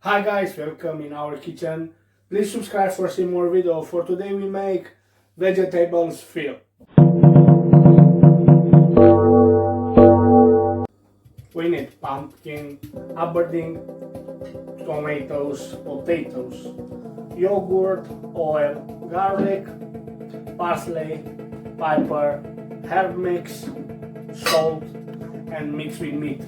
Hi guys, welcome in our kitchen. Please subscribe for see more video. For today we make vegetables fill. We need pumpkin, aberdeen, tomatoes, potatoes, yogurt, oil, garlic, parsley, pepper, herb mix, salt, and mix with meat.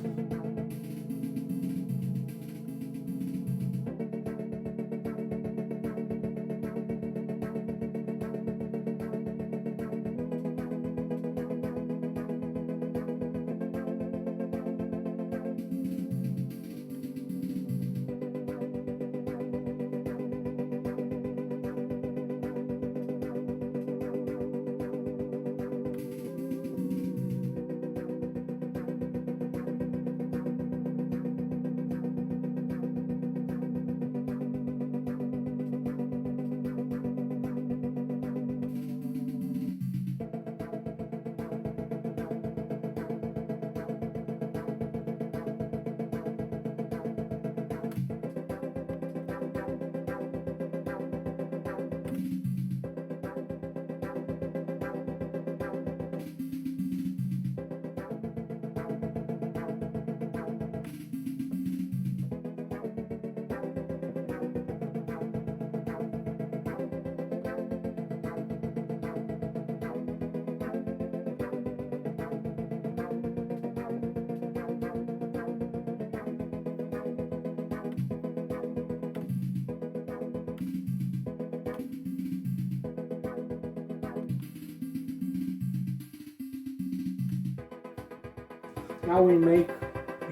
Now we make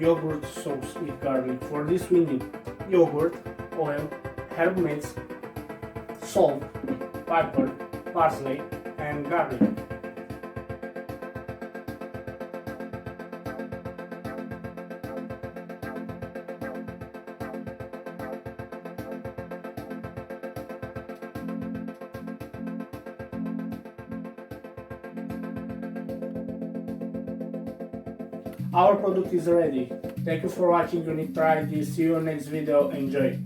yogurt sauce with garlic. For this we need yogurt, oil, herb mix, salt, pepper, parsley, and garlic. Our product is ready. Thank you for watching. You need to try this. See you next video. Enjoy.